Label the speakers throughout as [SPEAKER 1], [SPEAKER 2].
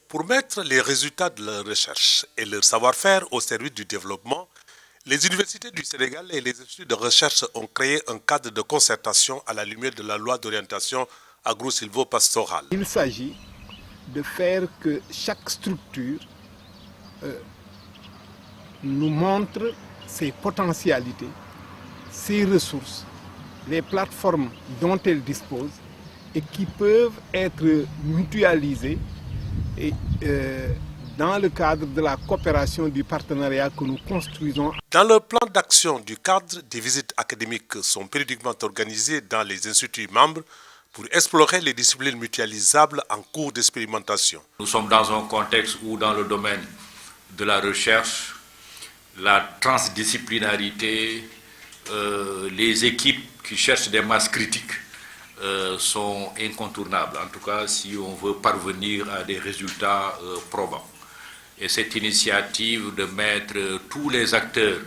[SPEAKER 1] Pour mettre les résultats de leur recherche et leur savoir-faire au service du développement, les universités du Sénégal et les instituts de recherche ont créé un cadre de concertation à la lumière de la loi d'orientation agro-silvo-pastorale.
[SPEAKER 2] Il s'agit de faire que chaque structure nous montre ses potentialités, ses ressources, les plateformes dont elle dispose et qui peuvent être mutualisées et, dans le cadre de la coopération du partenariat que nous construisons.
[SPEAKER 1] Dans le plan d'action du cadre, des visites académiques sont périodiquement organisées dans les instituts membres pour explorer les disciplines mutualisables en cours d'expérimentation.
[SPEAKER 3] Nous sommes dans un contexte où, dans le domaine de la recherche, la transdisciplinarité, les équipes qui cherchent des masses critiques sont incontournables, en tout cas si on veut parvenir à des résultats probants. Et cette initiative de mettre tous les acteurs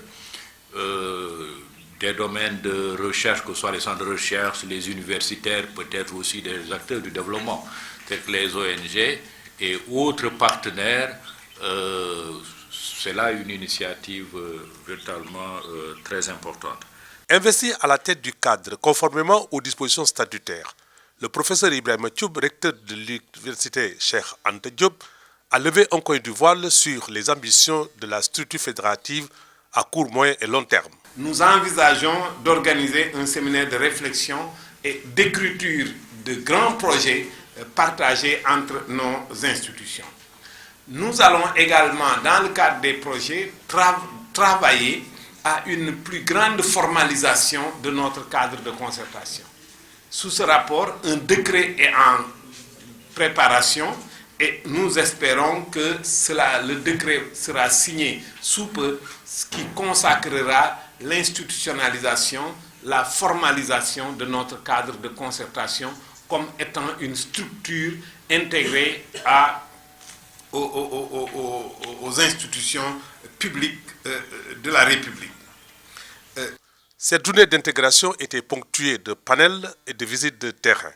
[SPEAKER 3] des domaines de recherche, que ce soit les centres de recherche, les universitaires, peut-être aussi des acteurs du développement, tels que les ONG et autres partenaires, c'est là une initiative véritablement très importante.
[SPEAKER 1] Investi à la tête du cadre, conformément aux dispositions statutaires, le professeur Ibrahima Thioub, recteur de l'université Cheikh Anta Diop, a levé un coin du voile sur les ambitions de la structure fédérative à court, moyen et long terme.
[SPEAKER 2] Nous envisageons d'organiser un séminaire de réflexion et d'écriture de grands projets partagés entre nos institutions. Nous allons également, dans le cadre des projets, travailler à une plus grande formalisation de notre cadre de concertation. Sous ce rapport, un décret est en préparation et nous espérons que le décret sera signé sous peu, ce qui consacrera l'institutionnalisation, la formalisation de notre cadre de concertation comme étant une structure intégrée aux institutions publiques de la République.
[SPEAKER 1] Cette journée d'intégration était ponctuée de panels et de visites de terrain.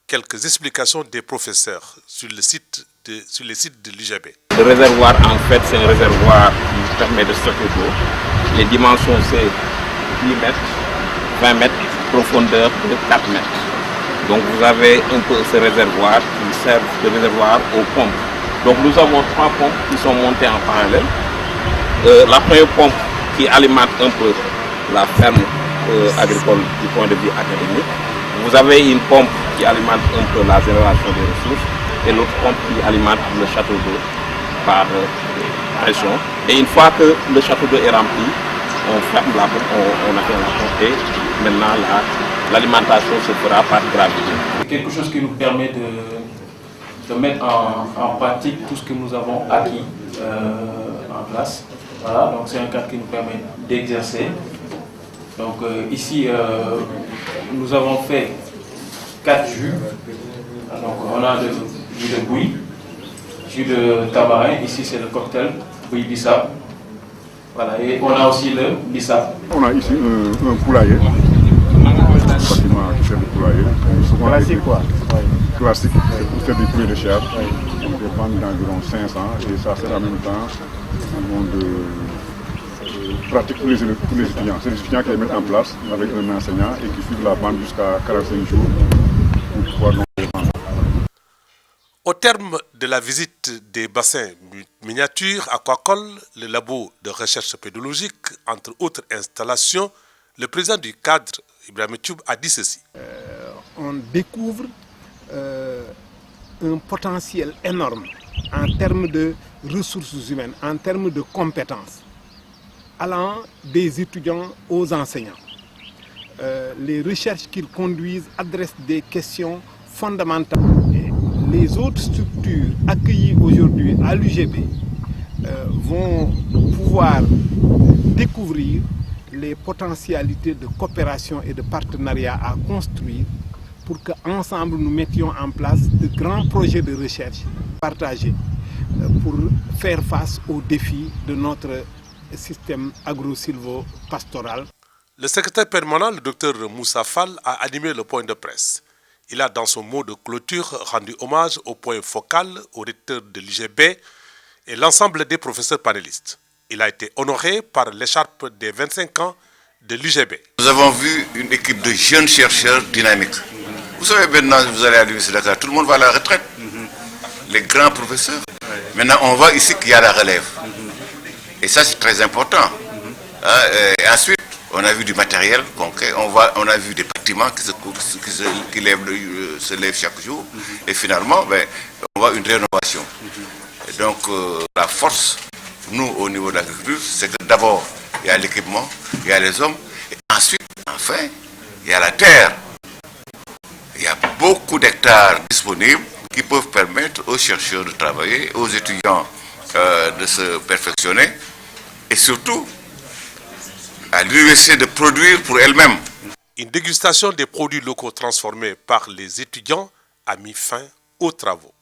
[SPEAKER 1] Quelques explications des professeurs sur le site de l'UGB.
[SPEAKER 4] Le réservoir, en fait, c'est un réservoir qui permet de stocker l'eau. Les dimensions, c'est 10 mètres, 20 mètres, profondeur de 4 mètres. Donc vous avez un peu ce réservoir qui sert de réservoir aux pompes. Donc nous avons 3 pompes qui sont montées en parallèle. La première pompe qui alimente un peu la ferme agricole du point de vue académique. Vous avez une pompe qui alimente un peu la génération des ressources et l'autre pompe qui alimente le château d'eau par pression. Et une fois que le château d'eau est rempli, on ferme la pompe, on atteint la pompe et maintenant l'alimentation se fera par gravité.
[SPEAKER 5] C'est quelque chose qui nous permet de mettre en pratique tout ce que nous avons acquis en classe. Voilà, donc c'est un cadre qui nous permet d'exercer. Donc ici, nous avons fait 4 jus. Donc on a le jus de bouillie, jus de tamarin, ici c'est le cocktail bouillie bissap. Voilà, et on a aussi le bissap.
[SPEAKER 6] On a ici un poulailler, un bâtiment qui sert de poulailler.
[SPEAKER 2] Classique quoi?
[SPEAKER 6] Classique, c'est pour faire des pouilles de chair. On dépend d'environ 500 et ça sert en même temps de pratique pour les étudiants. C'est les étudiants qui les mettent en place avec un enseignant et qui suivent la bande jusqu'à 45 jours pour pouvoir donc défendre.
[SPEAKER 1] Au terme de la visite des bassins miniatures aquacoles, le labo de recherche pédologique, entre autres installations, le président du cadre, Ibrahima Thioub, a dit ceci.
[SPEAKER 2] On découvre un potentiel énorme en termes de ressources humaines, en termes de compétences, allant des étudiants aux enseignants. Les recherches qu'ils conduisent adressent des questions fondamentales. Et les autres structures accueillies aujourd'hui à l'UGB vont pouvoir découvrir les potentialités de coopération et de partenariat à construire pour qu'ensemble nous mettions en place de grands projets de recherche partagés pour faire face aux défis de notre système agro-silvo-pastoral.
[SPEAKER 1] Le secrétaire permanent, le docteur Moussa Fall, a animé le point de presse. Il a dans son mot de clôture rendu hommage au point focal au recteur de l'UGB et l'ensemble des professeurs panélistes. Il a été honoré par l'écharpe des 25 ans de l'UGB.
[SPEAKER 7] Nous avons vu une équipe de jeunes chercheurs dynamiques. Vous savez, maintenant, vous allez à l'Université de Dakar, tout le monde va à la retraite. Les grands professeurs. Maintenant, on voit ici qu'il y a la relève. Et ça, c'est très important. Et ensuite, on a vu du matériel concret, on a vu des bâtiments qui se lèvent chaque jour. Et finalement, on voit une rénovation. Et donc, la force, nous, au niveau de l'agriculture, c'est que d'abord, il y a l'équipement, il y a les hommes. Et ensuite, enfin, il y a la terre. Il y a beaucoup d'hectares disponibles qui peuvent permettre aux chercheurs de travailler, aux étudiants de se perfectionner et surtout à l'université de produire pour elle-même.
[SPEAKER 1] Une dégustation des produits locaux transformés par les étudiants a mis fin aux travaux.